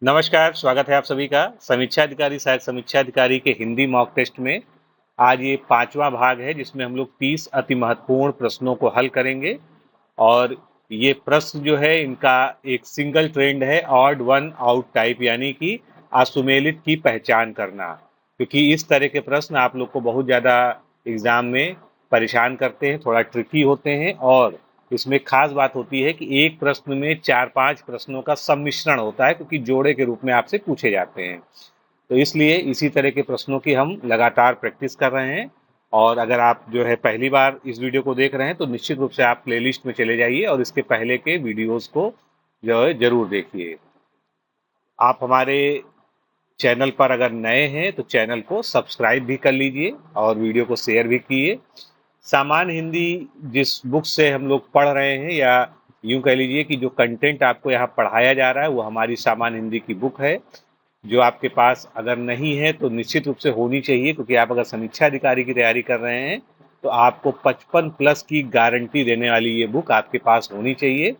नमस्कार, स्वागत है आप सभी का समीक्षा अधिकारी सहायक समीक्षा अधिकारी के हिंदी मॉक टेस्ट में। आज ये 5वां भाग है जिसमें हम लोग 30 अति महत्वपूर्ण प्रश्नों को हल करेंगे। और ये प्रश्न जो है इनका एक सिंगल ट्रेंड है, ऑड वन आउट टाइप, यानी कि असुमेलित की पहचान करना। क्योंकि इस तरह के प्रश्न आप लोग को बहुत ज़्यादा एग्जाम में परेशान करते हैं, थोड़ा ट्रिकी होते हैं। और इसमें खास बात होती है कि एक प्रश्न में 4-5 प्रश्नों का सम्मिश्रण होता है, क्योंकि जोड़े के रूप में आपसे पूछे जाते हैं। तो इसलिए इसी तरह के प्रश्नों की हम लगातार प्रैक्टिस कर रहे हैं। और अगर आप जो है पहली बार इस वीडियो को देख रहे हैं तो निश्चित रूप से आप प्लेलिस्ट में चले जाइए और इसके पहले के वीडियोस को जो है जरूर देखिए। आप हमारे चैनल पर अगर नए हैं तो चैनल को सब्सक्राइब भी कर लीजिए और वीडियो को शेयर भी कीजिए। सामान्य हिंदी जिस बुक से हम लोग पढ़ रहे हैं, या यूं कह लीजिए कि जो कंटेंट आपको यहाँ पढ़ाया जा रहा है वो हमारी सामान्य हिंदी की बुक है, जो आपके पास अगर नहीं है तो निश्चित रूप से होनी चाहिए। क्योंकि आप अगर समीक्षा अधिकारी की तैयारी कर रहे हैं तो आपको 55 प्लस की गारंटी देने वाली ये बुक आपके पास होनी चाहिए।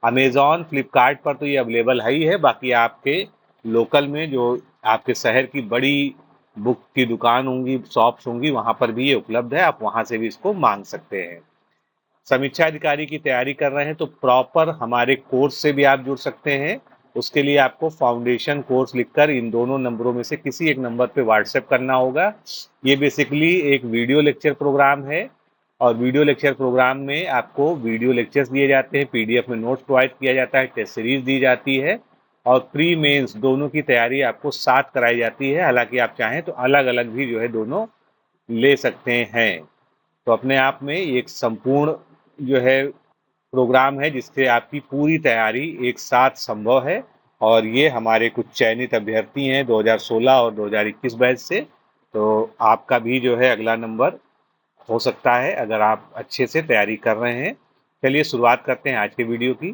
अमेजॉन फ्लिपकार्ट पर तो ये अवेलेबल है ही है, बाकी आपके लोकल में जो आपके शहर की बड़ी बुक की दुकान होंगी, शॉप्स होंगी, वहां पर भी ये उपलब्ध है, आप वहां से भी इसको मांग सकते हैं। समीक्षा अधिकारी की तैयारी कर रहे हैं तो प्रॉपर हमारे कोर्स से भी आप जुड़ सकते हैं। उसके लिए आपको फाउंडेशन कोर्स लिखकर इन दोनों नंबरों में से किसी एक नंबर पे व्हाट्सएप करना होगा। ये बेसिकली एक वीडियो लेक्चर प्रोग्राम है, और वीडियो लेक्चर प्रोग्राम में आपको वीडियो लेक्चर्स दिए जाते हैं, पीडीएफ में नोट्स प्रोवाइड किया जाता है, टेस्ट सीरीज दी जाती है, और प्री मेंस दोनों की तैयारी आपको साथ कराई जाती है। हालांकि आप चाहें तो अलग अलग भी जो है दोनों ले सकते हैं। तो अपने आप में एक संपूर्ण जो है प्रोग्राम है जिससे आपकी पूरी तैयारी एक साथ संभव है। और ये हमारे कुछ चयनित अभ्यर्थी हैं 2016 और 2021 बैच से। तो आपका भी जो है अगला नंबर हो सकता है अगर आप अच्छे से तैयारी कर रहे हैं। चलिए शुरुआत करते हैं आज के वीडियो की।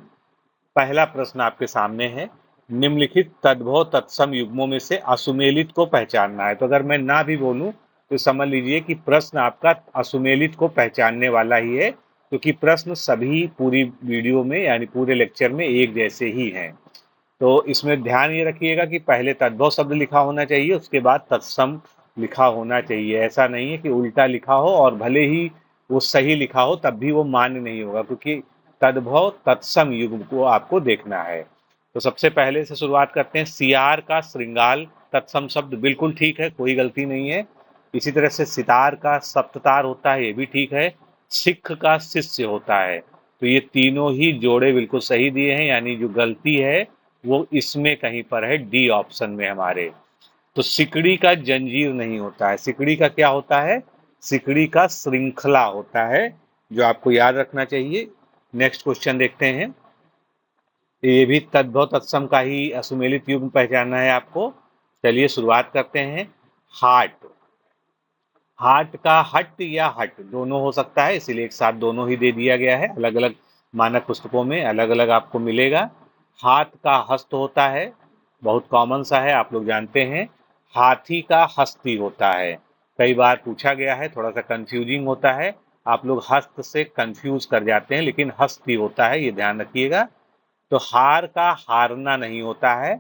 पहला प्रश्न आपके सामने है, निम्नलिखित तद्भव तत्सम युग्मों में से असुमेलित को पहचानना है। तो अगर मैं ना भी बोलूं तो समझ लीजिए कि प्रश्न आपका असुमेलित को पहचानने वाला ही है, क्योंकि प्रश्न सभी पूरी वीडियो में यानी पूरे लेक्चर में एक जैसे ही हैं। तो इसमें ध्यान ये रखिएगा कि पहले तद्भव शब्द लिखा होना चाहिए, उसके बाद तत्सम लिखा होना चाहिए। ऐसा नहीं है कि उल्टा लिखा हो और भले ही वो सही लिखा हो तब भी वो मान्य नहीं होगा, क्योंकि तद्भव तत्सम युग्म को आपको देखना है। तो सबसे पहले से शुरुआत करते हैं। सियार का श्रृंगाल तत्सम शब्द बिल्कुल ठीक है, कोई गलती नहीं है। इसी तरह से सितार का सप्ततार होता है, ये भी ठीक है। सिख का शिष्य होता है। तो ये तीनों ही जोड़े बिल्कुल सही दिए हैं, यानी जो गलती है वो इसमें कहीं पर है, डी ऑप्शन में हमारे। तो सिकड़ी का जंजीर नहीं होता है, सिकड़ी का क्या होता है? सिकड़ी का श्रृंखला होता है, जो आपको याद रखना चाहिए। नेक्स्ट क्वेश्चन देखते हैं। ये भी तद्भव तत्सम का ही असुमेलित युग्म पहचानना है आपको। चलिए शुरुआत करते हैं। हाट, हाट का हट या हट दोनों हो सकता है, इसीलिए एक साथ दोनों ही दे दिया गया है। अलग अलग मानक पुस्तकों में अलग अलग आपको मिलेगा। हाथ का हस्त होता है, बहुत कॉमन सा है, आप लोग जानते हैं। हाथी का हस्ती होता है, कई बार पूछा गया है, थोड़ा सा कंफ्यूजिंग होता है, आप लोग हस्त से कंफ्यूज कर जाते हैं, लेकिन हस्ती होता है, ये ध्यान रखिएगा। तो हार का हारना नहीं होता है,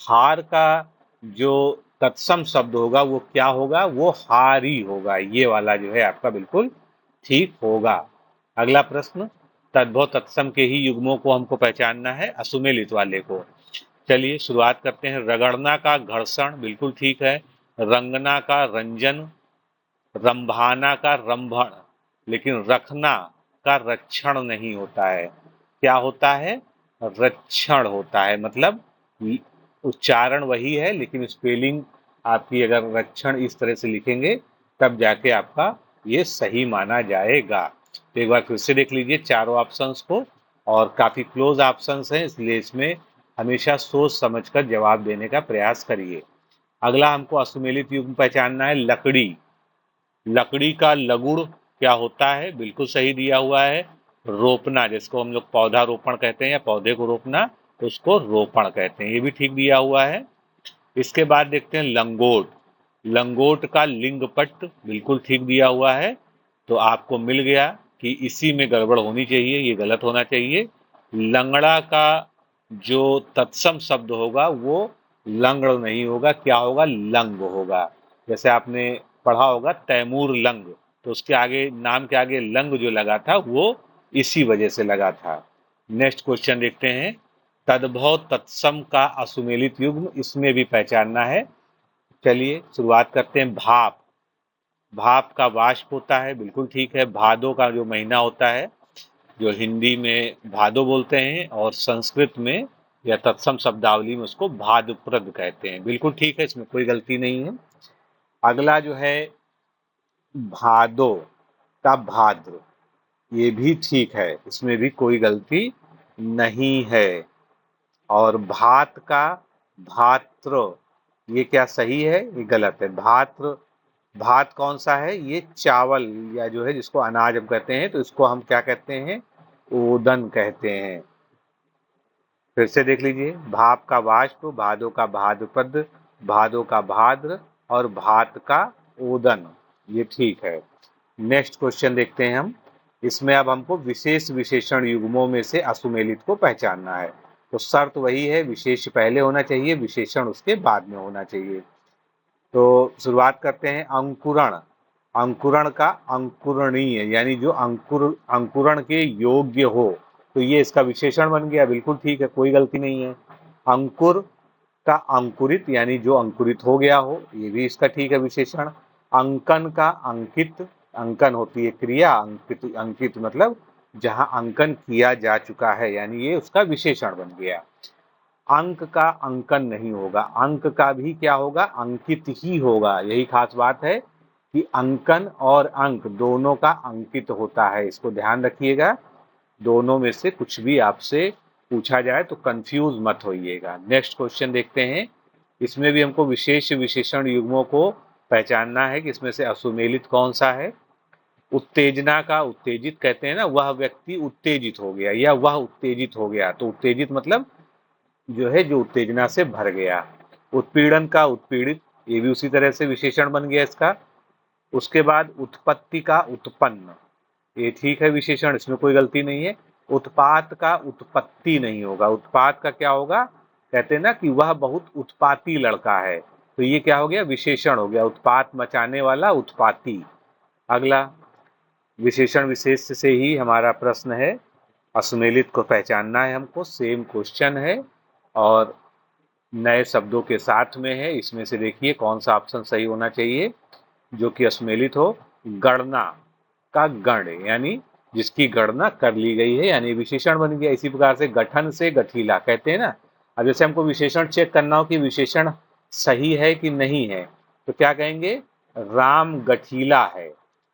हार का जो तत्सम शब्द होगा वो क्या होगा? वो हारी होगा। ये वाला जो है आपका बिल्कुल ठीक होगा। अगला प्रश्न, तद्भव तत्सम के ही युग्मों को हमको पहचानना है, असुमेलित वाले को। चलिए शुरुआत करते हैं। रगड़ना का घर्षण बिल्कुल ठीक है। रंगना का रंजन, रंभाना का रंभण, लेकिन रखना का रक्षण नहीं होता है। क्या होता है? रक्षण होता है, मतलब उच्चारण वही है लेकिन स्पेलिंग आपकी अगर रक्षण इस तरह से लिखेंगे तब जाके आपका ये सही माना जाएगा। तो एक बार फिर से देख लीजिए चारों ऑप्शंस को, और काफी क्लोज ऑप्शंस हैं, इसलिए इसमें हमेशा सोच समझकर जवाब देने का प्रयास करिए। अगला हमको असुमेलित युग्म पहचानना है, लकड़ी। लकड़ी का लगुड़ क्या होता है? बिल्कुल सही दिया हुआ है। रोपना, जिसको हम लोग पौधा रोपण कहते हैं या पौधे को रोपना, उसको रोपण कहते हैं, ये भी ठीक दिया हुआ है। इसके बाद देखते हैं लंगोट। लंगोट का लिंगपट बिल्कुल ठीक दिया हुआ है। तो आपको मिल गया कि इसी में गड़बड़ होनी चाहिए, ये गलत होना चाहिए। लंगड़ा का जो तत्सम शब्द होगा वो लंगड़ नहीं होगा, क्या होगा, लंग होगा। जैसे आपने पढ़ा होगा तैमूर लंग, तो उसके आगे नाम के आगे लंग जो लगा था वो इसी वजह से लगा था। नेक्स्ट क्वेश्चन देखते हैं, तद्भव तत्सम का असुमेलित युग्म, इसमें भी पहचानना है। चलिए शुरुआत करते हैं। भाप, भाप का वाष्प होता है, बिल्कुल ठीक है। भादो का जो महीना होता है, जो हिंदी में भादो बोलते हैं और संस्कृत में या तत्सम शब्दावली में उसको भाद्रपद कहते हैं, बिल्कुल ठीक है, इसमें कोई गलती नहीं है। अगला जो है भादो का भाद्र, ये भी ठीक है, इसमें भी कोई गलती नहीं है। और भात का भात्र, ये क्या सही है, ये गलत है। भात्र, भात कौन सा है, ये चावल या जो है जिसको अनाज हम कहते हैं, तो इसको हम क्या कहते हैं, ओदन कहते हैं। फिर से देख लीजिए, भाप का वाष्प, भादो का भाद्रपद, भादो का भाद्र और भात का ओदन, ये ठीक है। नेक्स्ट क्वेश्चन देखते हैं हम। इसमें अब हमको विशेष विशेषण युग्मों में से असुमेलित को पहचानना है। तो शर्त वही है, विशेष पहले होना चाहिए, विशेषण उसके बाद में होना चाहिए। तो शुरुआत करते हैं। अंकुरण, अंकुरण का अंकुरणीय यानी जो अंकुरण के योग्य हो, तो ये इसका विशेषण बन गया, बिल्कुल ठीक है, कोई गलती नहीं है। अंकुर का अंकुरित यानी जो अंकुरित हो गया हो, ये भी इसका ठीक है विशेषण। अंकन का अंकित, अंकन होती है क्रिया, अंकित, अंकित मतलब जहां अंकन किया जा चुका है, यानी ये उसका विशेषण बन गया। अंक का अंकन नहीं होगा, अंक का भी क्या होगा, अंकित ही होगा। यही खास बात है कि अंकन और अंक दोनों का अंकित होता है, इसको ध्यान रखिएगा। दोनों में से कुछ भी आपसे पूछा जाए तो कंफ्यूज मत होइएगा। नेक्स्ट क्वेश्चन देखते हैं। इसमें भी हमको विशेष विशेषण युग्मों को पहचानना है कि इसमें से असुमेलित कौन सा है। उत्तेजना का उत्तेजित कहते हैं ना, वह व्यक्ति उत्तेजित हो गया या वह उत्तेजित हो गया, तो उत्तेजित मतलब जो है जो उत्तेजना से भर गया। उत्पीड़न का उत्पीड़ित, ये भी उसी तरह से विशेषण बन गया इसका। उसके बाद उत्पत्ति का उत्पन्न, ये ठीक है विशेषण, इसमें कोई गलती नहीं है। उत्पात का उत्पत्ति नहीं होगा, उत्पात का क्या होगा, कहते हैं ना कि वह बहुत उत्पाती लड़का है, तो ये क्या हो गया, विशेषण हो गया, उत्पात मचाने वाला उत्पाती। अगला विशेषण विशेष से ही हमारा प्रश्न है, असुमेलित को पहचानना है हमको, सेम क्वेश्चन है और नए शब्दों के साथ में है। इसमें से देखिए कौन सा ऑप्शन सही होना चाहिए जो कि असुमेलित हो। गणना का गण यानी जिसकी गणना कर ली गई है, यानी विशेषण बन गया। इसी प्रकार से गठन से गठीला कहते हैं ना। अब जैसे हमको विशेषण चेक करना हो कि विशेषण सही है कि नहीं है, तो क्या कहेंगे, राम गठीला है,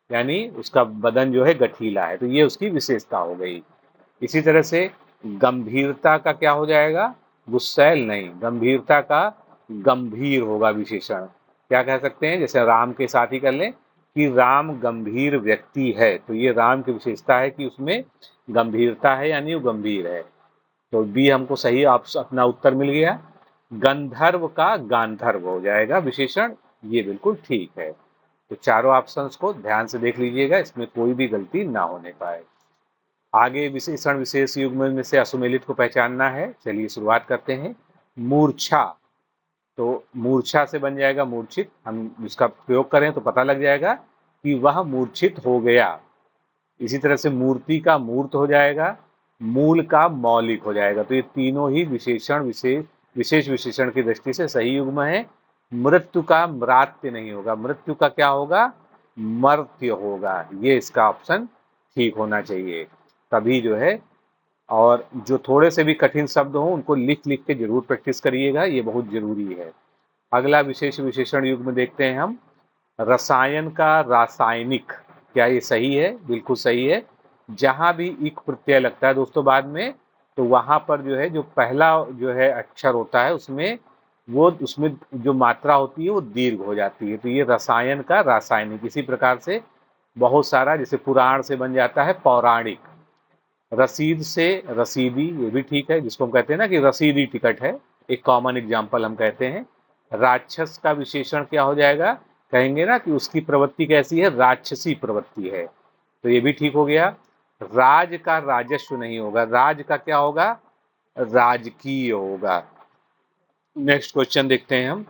यानी उसका बदन जो है गठीला है, तो ये उसकी विशेषता हो गई। इसी तरह से गंभीरता का क्या हो जाएगा, गुस्सैल नहीं, गंभीरता का गंभीर होगा विशेषण। क्या कह सकते हैं, जैसे राम के साथ ही कर लें कि राम गंभीर व्यक्ति है, तो ये राम की विशेषता है कि उसमें गंभीरता है, यानी वो गंभीर है। तो बी हमको सही अपना उत्तर मिल गया। गंधर्व का गांधर्व हो जाएगा विशेषण, ये बिल्कुल ठीक है। तो चारों ऑप्शंस को ध्यान से देख लीजिएगा, इसमें कोई भी गलती ना होने पाए। आगे विशेषण विशेष युग्म में से असुमेलित को पहचानना है। चलिए शुरुआत करते हैं। मूर्छा, तो मूर्छा से बन जाएगा मूर्छित, हम इसका प्रयोग करें तो पता लग जाएगा कि वह मूर्छित हो गया। इसी तरह से मूर्ति का मूर्त हो जाएगा, मूल का मौलिक हो जाएगा। तो ये तीनों ही विशेषण विशेष विशेषण की दृष्टि से सही युग्म है। मृत्यु का म्रात्य नहीं होगा, मृत्यु का क्या होगा, मर्त्य होगा। ये इसका ऑप्शन ठीक होना चाहिए, तभी जो है। और जो थोड़े से भी कठिन शब्द हों उनको लिख लिख के जरूर प्रैक्टिस करिएगा, ये बहुत जरूरी है। अगला विशेष विशेषण युग्म देखते हैं हम। रसायन का रासायनिक, क्या ये सही है, बिल्कुल सही है। जहां भी इक प्रत्यय लगता है दोस्तों बाद में, तो वहां पर जो है जो पहला जो है अक्षर होता है उसमें जो मात्रा होती है वो दीर्घ हो जाती है, तो ये रसायन का रासायनिक। इसी प्रकार से बहुत सारा, जैसे पुराण से बन जाता है पौराणिक, रसीद से रसीदी, ये भी ठीक है, जिसको हम कहते हैं ना कि रसीदी टिकट है, एक कॉमन एग्जाम्पल हम कहते हैं। राक्षस का विशेषण क्या हो जाएगा, कहेंगे ना कि उसकी प्रवृत्ति कैसी है, राक्षसी प्रवृत्ति है, तो ये भी ठीक हो गया। राज का राजस्व नहीं होगा, राज का क्या होगा, राजकीय होगा। नेक्स्ट क्वेश्चन देखते हैं हम।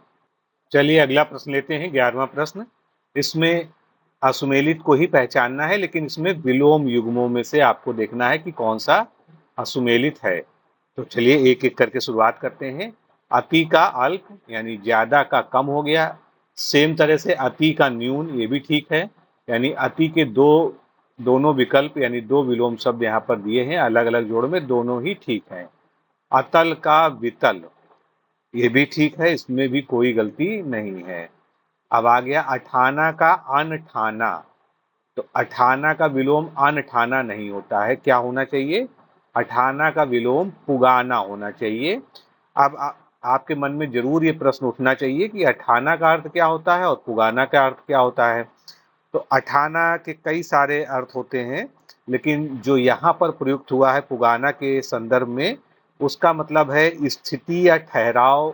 चलिए अगला प्रश्न लेते हैं, 11वां प्रश्न। इसमें असुमेलित को ही पहचानना है, लेकिन इसमें विलोम युग्मों में से आपको देखना है कि कौन सा असुमेलित है। तो चलिए एक एक करके शुरुआत करते हैं। अति का अल्प यानी ज्यादा का कम हो गया। सेम तरह से अति का न्यून, ये भी ठीक है। यानी अति के दोनों विकल्प यानी दो विलोम शब्द यहाँ पर दिए हैं अलग अलग जोड़ में, दोनों ही ठीक हैं। अतल का वितल, ये भी ठीक है, इसमें भी कोई गलती नहीं है। अब आ गया अठाना का अनठाना। तो अठाना का विलोम अनठाना नहीं होता है, क्या होना चाहिए? अठाना का विलोम पुगाना होना चाहिए। अब आपके मन में जरूर ये प्रश्न उठना चाहिए कि अठाना का अर्थ क्या होता है और पुगाना का अर्थ क्या होता है। तो अठाना के कई सारे अर्थ होते हैं, लेकिन जो यहाँ पर प्रयुक्त हुआ है पुगाना के संदर्भ में, उसका मतलब है स्थिति या ठहराव,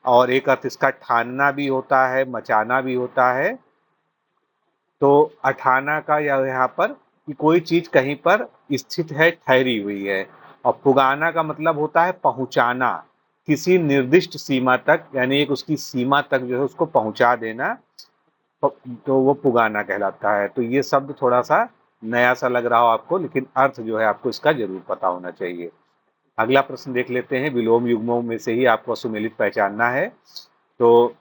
और एक अर्थ इसका ठानना भी होता है, मचाना भी होता है। तो अठाना का या यहाँ पर कि कोई चीज कहीं पर स्थित है, ठहरी हुई है। और पुगाना का मतलब होता है पहुंचाना, किसी निर्दिष्ट सीमा तक, यानी एक उसकी सीमा तक जो है उसको पहुंचा देना, तो वो पुगाना कहलाता है। तो ये शब्द थोड़ा सा नया सा लग रहा हो आपको, लेकिन अर्थ जो है आपको इसका जरूर पता होना चाहिए। अगला प्रश्न देख लेते हैं। विलोम युग्मों में से ही आपको असुमेलित पहचानना है। तो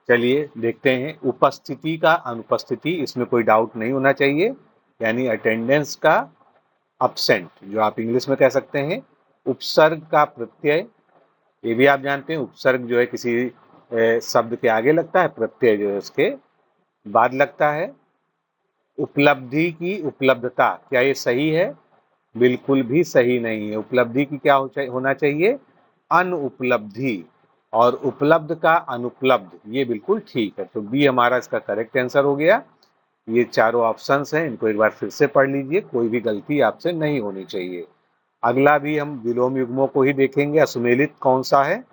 चलिए देखते हैं। उपस्थिति का अनुपस्थिति, इसमें कोई डाउट नहीं होना चाहिए, यानी अटेंडेंस का अब्सेंट, जो आप इंग्लिश में कह सकते हैं। उपसर्ग का प्रत्यय, ये भी आप जानते हैं, उपसर्ग जो है किसी शब्द के आगे लगता है, प्रत्यय जो है उसके बाद लगता है। उपलब्धि की उपलब्धता, क्या ये सही है? बिल्कुल भी सही नहीं है। उपलब्धि की क्या होना चाहिए? अनुपलब्धि। और उपलब्ध का अनुपलब्ध, ये बिल्कुल ठीक है। तो बी हमारा इसका करेक्ट आंसर हो गया। ये चारों ऑप्शंस हैं, इनको एक बार फिर से पढ़ लीजिए, कोई भी गलती आपसे नहीं होनी चाहिए। अगला भी हम विलोम युग्मों को ही देखेंगे। असुमेलित कौन सा है?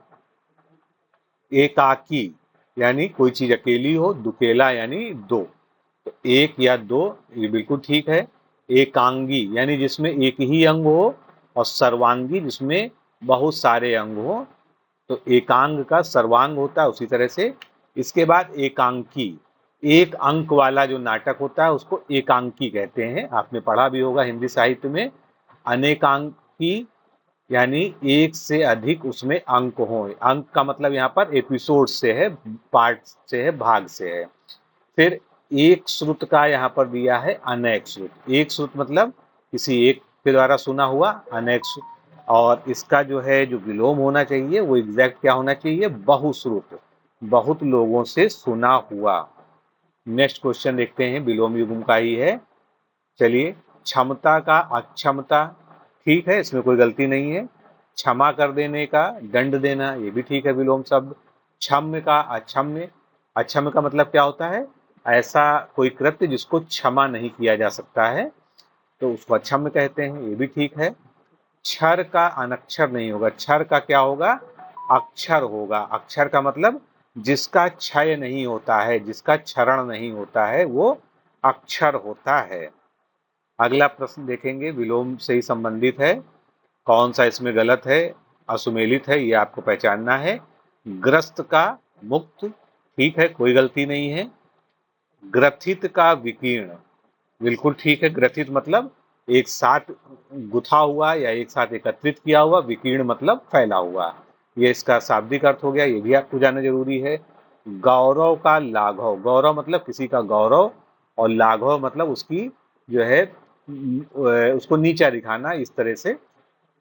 एकाकी, यानी कोई चीज अकेली हो, दुकेला यानी दो, तो एक या दो, ये बिल्कुल ठीक है। एकांगी यानी जिसमें एक ही अंग हो, और सर्वांगी जिसमें बहुत सारे अंग हो, तो एकांग का सर्वांग होता है उसी तरह से। इसके बाद एकांकी, एक अंक वाला जो नाटक होता है उसको एकांकी कहते हैं, आपने पढ़ा भी होगा हिंदी साहित्य में। अनेकांकी यानी एक से अधिक उसमें अंक हो। अंक का मतलब यहाँ पर एपिसोड से है, पार्ट से है, भाग से है। फिर एक श्रुत का यहाँ पर दिया है अनेक श्रुत। एक श्रुत मतलब किसी एक के द्वारा सुना हुआ, अनेक श्रुत, और इसका जो है जो विलोम होना चाहिए वो एग्जैक्ट क्या होना चाहिए? बहुश्रुत, बहुत लोगों से सुना हुआ। नेक्स्ट क्वेश्चन देखते हैं, विलोम युग्म का ही है। चलिए, क्षमता का अक्षमता, ठीक है, इसमें कोई गलती नहीं है। क्षमा कर देने का दंड देना, ये भी ठीक है विलोम शब्द। क्षम्य का अक्षम्य, अक्षम्य का मतलब क्या होता है? ऐसा कोई कृत्य जिसको क्षमा नहीं किया जा सकता है, तो उसको अक्षम्य कहते हैं, ये भी ठीक है। क्षर का अनक्षर नहीं होगा, क्षर का क्या होगा? अक्षर होगा। अक्षर का मतलब जिसका क्षय नहीं होता है, जिसका क्षरण नहीं होता है, वो अक्षर होता है। अगला प्रश्न देखेंगे, विलोम से ही संबंधित है। कौन सा इसमें गलत है, असुमेलित है, ये आपको पहचानना है। ग्रस्त का मुक्त, ठीक है, कोई गलती नहीं है। ग्रथित का विकीर्ण, बिल्कुल ठीक है। ग्रथित मतलब एक साथ गुथा हुआ या एक साथ एकत्रित किया हुआ, विकीर्ण मतलब फैला हुआ। ये इसका शाब्दिक अर्थ हो गया, ये भी आपको जानना जरूरी है। गौरव का लाघव, गौरव मतलब किसी का गौरव, और लाघव मतलब उसकी जो है उसको नीचा दिखाना, इस तरह से।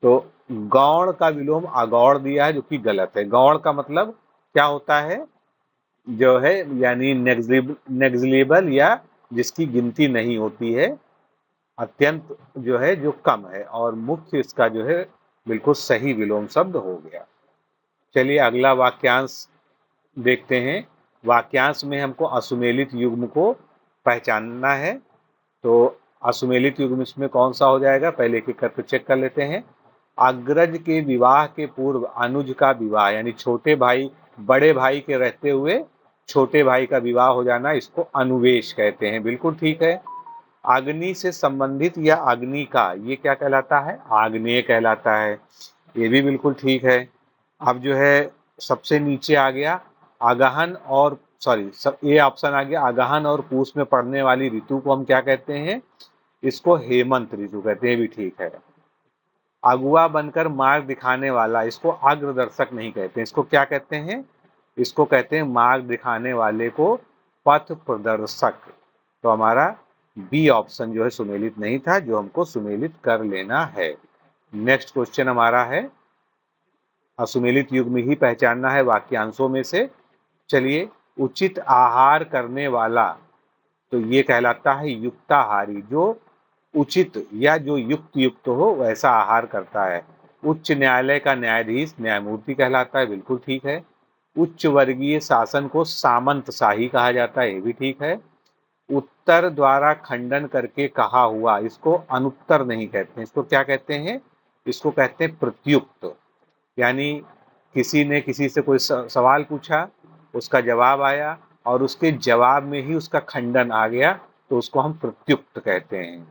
तो गौण का विलोम अगौड़ दिया है, जो कि गलत है। गौण का मतलब क्या होता है? जो है यानी नेग्जिलेबल, या जिसकी गिनती नहीं होती है, अत्यंत जो है जो कम है। और मुख्य इसका जो है बिल्कुल सही विलोम शब्द हो गया। चलिए अगला वाक्यांश देखते हैं। वाक्यांश में हमको असुमेलित युग्म को पहचानना है। तो असुमेलित युग्म इसमें कौन सा हो जाएगा, पहले एक एक करके चेक कर लेते हैं। अग्रज के विवाह के पूर्व अनुज का विवाह, यानी छोटे भाई बड़े भाई के रहते हुए छोटे भाई का विवाह हो जाना, इसको अनुवेश कहते हैं, बिल्कुल ठीक है। अग्नि से संबंधित या अग्नि का, ये क्या कहलाता है? आग्नेय कहलाता है। ये भी बिल्कुल ठीक है। अब जो है सबसे नीचे आ गया अगहन और ये ऑप्शन आ गया अगहन और पूस में पड़ने वाली ऋतु को हम क्या कहते हैं? इसको हेमंत ऋतु कहते हैं, ये भी ठीक है। अगुआ बनकर मार्ग दिखाने वाला, इसको अग्रदर्शक नहीं कहते, इसको क्या कहते हैं? इसको कहते हैं मार्ग दिखाने वाले को पथ प्रदर्शक। तो हमारा बी ऑप्शन जो है सुमेलित नहीं था, जो हमको सुमेलित कर लेना है। नेक्स्ट क्वेश्चन हमारा है असुमेलित युग्म ही पहचानना है वाक्यांशों में से। चलिए, उचित आहार करने वाला तो ये कहलाता है युक्ताहारी, जो उचित या जो युक्त हो वैसा आहार करता है। उच्च न्यायालय का न्यायाधीश न्यायमूर्ति कहलाता है, बिल्कुल ठीक है। उच्च वर्गीय शासन को सामंतशाही कहा जाता है, ये भी ठीक है। उत्तर द्वारा खंडन करके कहा हुआ, इसको अनुत्तर नहीं कहते हैं, इसको क्या कहते हैं? इसको कहते हैं प्रत्युक्त। यानी किसी ने किसी से कोई सवाल पूछा, उसका जवाब आया और उसके जवाब में ही उसका खंडन आ गया, तो उसको हम प्रत्युक्त कहते हैं।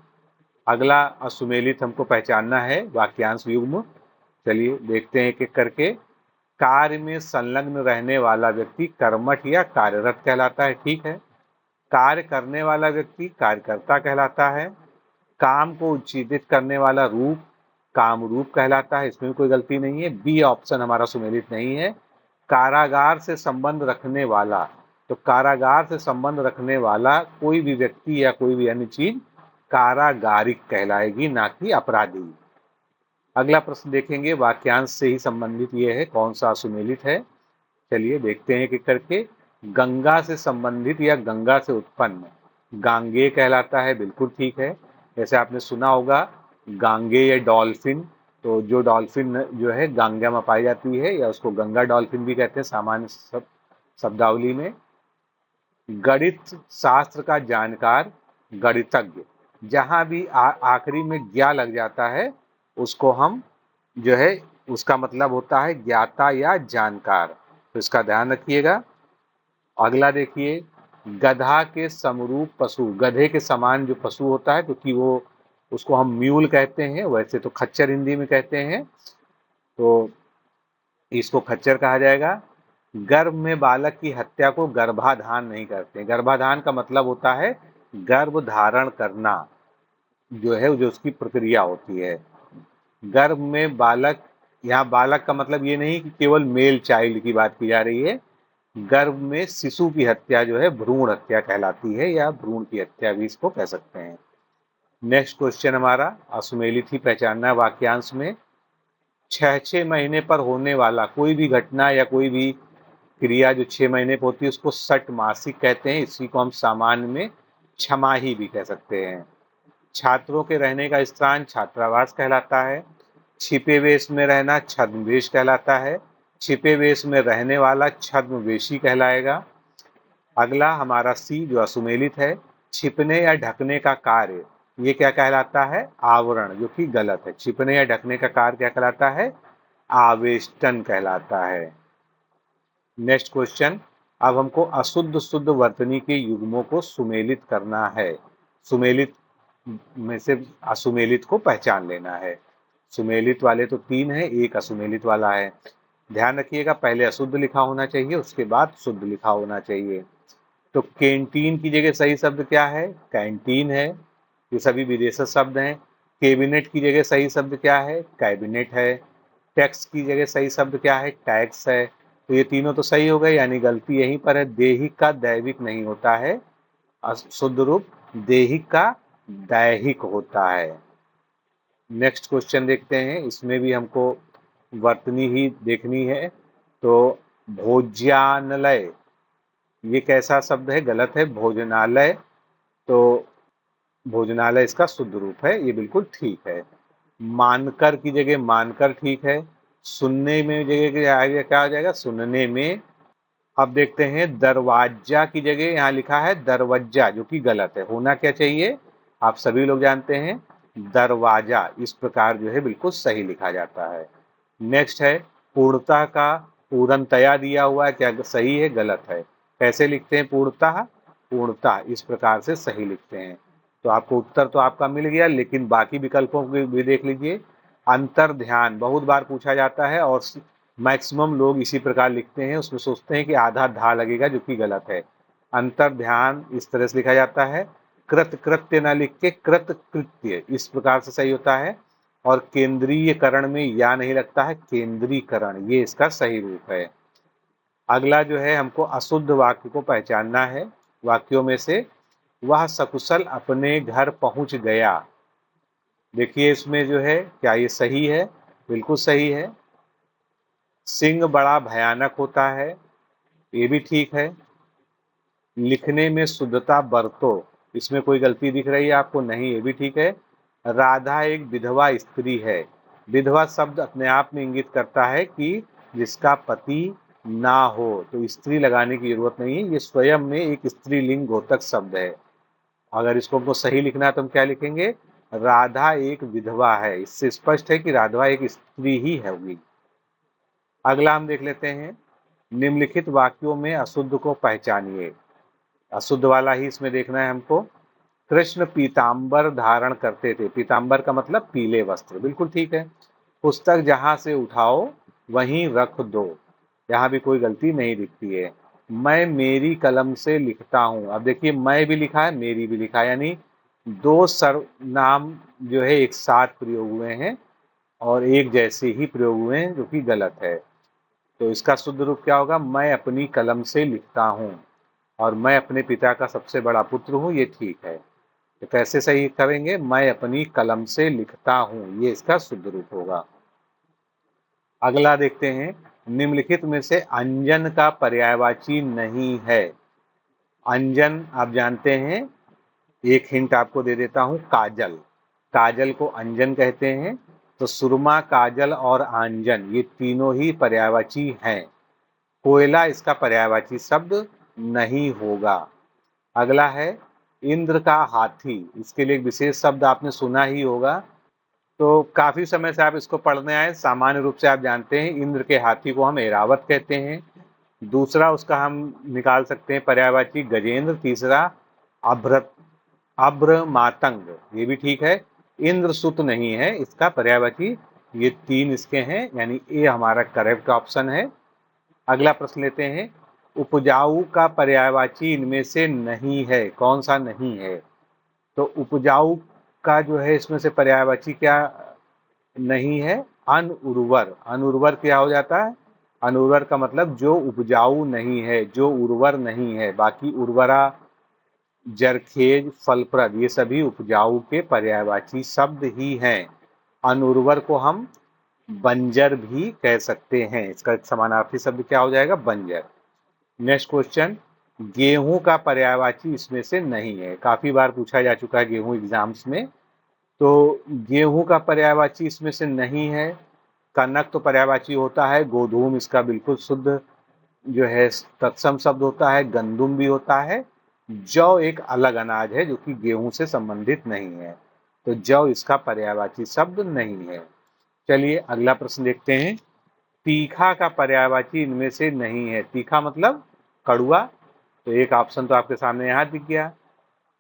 अगला असुमेलित हमको पहचानना है वाक्यांश युग्म। चलिए देखते हैं एक एक करके। कार्य में संलग्न रहने वाला व्यक्ति कर्मठ या कार्यरत कहलाता है, ठीक है। कार्य करने वाला व्यक्ति कार्यकर्ता कहलाता है। काम को उच्चीदित करने वाला रूप काम रूप कहलाता है, इसमें भी कोई गलती नहीं है। बी ऑप्शन हमारा सुमेलित नहीं है। कारागार से संबंध रखने वाला, तो कारागार से संबंध रखने वाला कोई भी व्यक्ति या कोई भी अन्य चीज कारागारिक कहलाएगी, ना कि अपराधी। अगला प्रश्न देखेंगे, वाक्यांश से ही संबंधित ये है, कौन सा सुमेलित है। चलिए देखते हैं कि करके। गंगा से संबंधित या गंगा से उत्पन्न गांगे कहलाता है, बिल्कुल ठीक है। जैसे आपने सुना होगा गांगे या डॉल्फिन, तो जो डॉल्फिन जो है गंगा में पाई जाती है या उसको गंगा डॉल्फिन भी कहते हैं सामान्य शब्दावली में। गणित शास्त्र का जानकार गणितज्ञ, जहां भी आखिरी में ज्ञा लग जाता है उसको हम जो है उसका मतलब होता है ज्ञाता या जानकार, तो इसका ध्यान रखिएगा। अगला देखिए, गधा के समरूप पशु, गधे के समान जो पशु होता है, क्योंकि वो उसको हम म्यूल कहते हैं, वैसे तो खच्चर हिंदी में कहते हैं, तो इसको खच्चर कहा जाएगा। गर्भ में बालक की हत्या को गर्भाधान नहीं करते। गर्भाधान का मतलब होता है गर्भ धारण करना, जो है जो उसकी प्रक्रिया होती है। गर्भ में बालक, यहाँ बालक का मतलब ये नहीं कि केवल मेल चाइल्ड की बात की जा रही है। गर्भ में शिशु की हत्या जो है भ्रूण हत्या कहलाती है, या भ्रूण की हत्या भी इसको कह सकते हैं। नेक्स्ट क्वेश्चन हमारा असुमेलित ही पहचानना है वाक्यांश में। 6 महीने पर होने वाला कोई भी घटना या कोई भी क्रिया जो 6 महीने पर होती है उसको षटमासिक कहते हैं, इसी को हम सामान्य में छमाही भी कह सकते हैं। छात्रों के रहने का स्थान छात्रावास कहलाता है। छिपे वेश में रहना छद्मवेश कहलाता है। छिपे वेश में रहने वाला छद्मवेशी कहलाएगा। अगला हमारा सी जो असुमेलित है, छिपने या ढकने का कार्य, ये क्या कहलाता है? आवरण, जो कि गलत है। छिपने या ढकने का कार्य क्या कहलाता है? आवेष्टन कहलाता है। नेक्स्ट क्वेश्चन, अब हमको अशुद्ध शुद्ध वर्तनी के युग्मों को सुमेलित करना है। सुमेलित में से असुमेलित को पहचान लेना है। सुमेलित वाले तो 3 है, एक असुमेलित वाला है। ध्यान रखिएगा, पहले अशुद्ध लिखा होना चाहिए, उसके बाद शुद्ध लिखा होना चाहिए। तो कैंटीन की जगह सही शब्द क्या है? कैंटीन है, ये सभी विदेशी शब्द हैं। कैबिनेट की जगह सही शब्द क्या है? कैबिनेट है। टैक्स की जगह सही शब्द क्या है? टैक्स है। तो ये तीनों तो सही हो गए, यानी गलती यहीं पर है, देहिक का दैविक नहीं होता है, शुद्ध रूप देहिक का दैहिक होता है। नेक्स्ट क्वेश्चन देखते हैं, इसमें भी हमको वर्तनी ही देखनी है। तो भोज्यानलय, ये कैसा शब्द है? गलत है, भोजनालय। तो भोजनालय इसका शुद्ध रूप है, ये बिल्कुल ठीक है। मानकर की जगह मानकर ठीक है। सुनने में जगह क्या हो जाएगा? सुनने में। अब देखते हैं, दरवाजा की जगह यहाँ लिखा है दरवाजा, जो कि गलत है। होना क्या चाहिए? आप सभी लोग जानते हैं, दरवाजा। इस प्रकार जो है बिल्कुल सही लिखा जाता है। नेक्स्ट है, पूर्णतः का पूर्णतया दिया हुआ है, क्या सही है? गलत है। कैसे लिखते हैं पूर्णतः? पूर्णतः इस प्रकार से सही लिखते हैं। तो आपको उत्तर तो आपका मिल गया, लेकिन बाकी विकल्पों को भी देख लीजिए। अंतर ध्यान बहुत बार पूछा जाता है और मैक्सिमम लोग इसी प्रकार लिखते हैं, उसमें सोचते हैं कि आधा धा लगेगा, जो कि गलत है। अंतर ध्यान इस तरह से लिखा जाता है। कृत कृत्य न लिख के कृत कृत्य इस प्रकार से सही होता है। और केंद्रीयकरण में या नहीं लगता है, केंद्रीकरण, ये इसका सही रूप है। अगला जो है, हमको अशुद्ध वाक्य को पहचानना है। वाक्यों में से वह सकुशल अपने घर पहुंच गया। देखिए इसमें जो है, क्या ये सही है? बिल्कुल सही है। सिंह बड़ा भयानक होता है, ये भी ठीक है। लिखने में शुद्धता बरतो, इसमें कोई गलती दिख रही है आपको? नहीं, ये भी ठीक है। राधा एक विधवा स्त्री है। विधवा शब्द अपने आप में इंगित करता है कि जिसका पति ना हो, तो स्त्री लगाने की जरूरत नहीं है, ये स्वयं में एक स्त्रीलिंग घोतक शब्द है। अगर इसको हमको सही लिखना है तो हम क्या लिखेंगे? राधा एक विधवा है। इससे स्पष्ट है कि राधा एक स्त्री ही होगी। अगला हम देख लेते हैं, निम्नलिखित वाक्यों में अशुद्ध को पहचानिए। अशुद्ध वाला ही इसमें देखना है हमको। कृष्ण पीतांबर धारण करते थे। पीतांबर का मतलब पीले वस्त्र, बिल्कुल ठीक है। पुस्तक जहां से उठाओ वहीं रख दो, यहाँ भी कोई गलती नहीं दिखती है। मैं मेरी कलम से लिखता हूँ। अब देखिए, मैं भी लिखा है, मेरी भी लिखा है, यानी दो सर्वनाम जो है एक साथ प्रयोग हुए हैं और एक जैसे ही प्रयोग हुए हैं, जो कि गलत है। तो इसका शुद्ध रूप क्या होगा? मैं अपनी कलम से लिखता हूँ, और मैं अपने पिता का सबसे बड़ा पुत्र हूँ, ये ठीक है। तो कैसे सही करेंगे? मैं अपनी कलम से लिखता हूँ, ये इसका शुद्ध रूप होगा। अगला देखते हैं, निम्नलिखित में से अंजन का पर्यायवाची नहीं है। अंजन आप जानते हैं, एक हिंट आपको दे देता हूं, काजल। काजल को अंजन कहते हैं। तो सुरमा, काजल और आंजन ये तीनों ही पर्यायवाची हैं। कोयला इसका पर्यायवाची शब्द नहीं होगा। अगला है इंद्र का हाथी। इसके लिए एक विशेष शब्द आपने सुना ही होगा, तो काफी समय से आप इसको पढ़ने आए। सामान्य रूप से आप जानते हैं, इंद्र के हाथी को हम ऐरावत कहते हैं। दूसरा उसका हम निकाल सकते हैं पर्यायवाची गजेंद्र। तीसरा अभ्र मातंग, ये भी ठीक है। इंद्र सुत नहीं है इसका पर्यायवाची। ये तीन इसके हैं, यानी ए हमारा करेक्ट ऑप्शन है। अगला प्रश्न लेते हैं, उपजाऊ का पर्यायवाची इनमें से नहीं है। कौन सा नहीं है? तो उपजाऊ का जो है इसमें से पर्यायवाची क्या नहीं है? अनुर्वर। अनुर्वर क्या हो जाता है? अनुर्वर का मतलब जो उपजाऊ नहीं है, जो उर्वर नहीं है। बाकी उर्वरा, जरखेज, फलप्रद ये सभी उपजाऊ के पर्यायवाची शब्द ही हैं। अनुर्वर को हम बंजर भी कह सकते हैं। इसका समानार्थी शब्द क्या हो जाएगा? बंजर। नेक्स्ट क्वेश्चन, गेहूं का पर्यायवाची इसमें से नहीं है। काफी बार पूछा जा चुका है गेहूं एग्जाम्स में। तो गेहूं का पर्यायवाची इसमें से नहीं है। कनक तो पर्यायवाची होता है। गोधूम इसका बिल्कुल शुद्ध जो है तत्सम शब्द होता है। गंदुम भी होता है। जौ एक अलग अनाज है जो कि गेहूं से संबंधित नहीं है, तो जौ इसका पर्यायवाची शब्द नहीं है। चलिए अगला प्रश्न देखते हैं, तीखा का पर्यायवाची इनमें से नहीं है। तीखा मतलब कड़ुआ, तो एक ऑप्शन तो आपके सामने यहाँ दिख गया।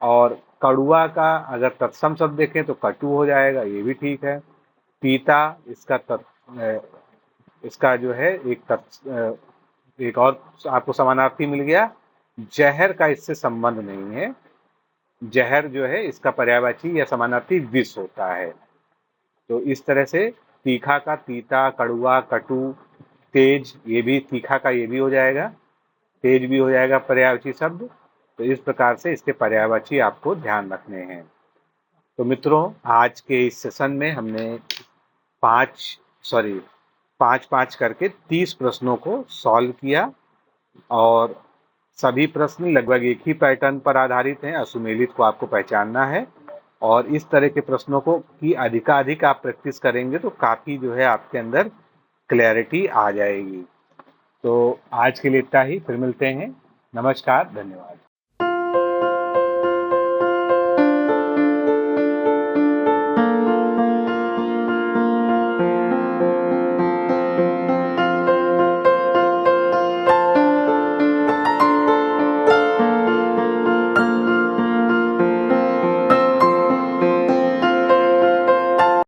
और कड़ुआ का अगर तत्सम शब्द देखें तो कटु हो जाएगा, ये भी ठीक है। पीता इसका जो है एक और आपको समानार्थी मिल गया। जहर का इससे संबंध नहीं है। जहर जो है इसका पर्यायवाची या समानार्थी विष होता है। तो इस तरह से तीखा का तीता, कड़ुआ, कटु, तेज, ये भी तीखा का ये भी हो जाएगा, तेज भी हो जाएगा पर्यायवाची शब्द। तो इस प्रकार से इसके पर्यायवाची आपको ध्यान रखने हैं। तो मित्रों, आज के इस सेशन में हमने पाँच पाँच करके 30 प्रश्नों को सॉल्व किया, और सभी प्रश्न लगभग एक ही पैटर्न पर आधारित हैं। असुमेलित को आपको पहचानना है, और इस तरह के प्रश्नों को की अधिकाधिक आप प्रैक्टिस करेंगे तो काफ़ी जो है आपके अंदर क्लैरिटी आ जाएगी। तो आज के लिए इतना ही, फिर मिलते हैं। नमस्कार, धन्यवाद।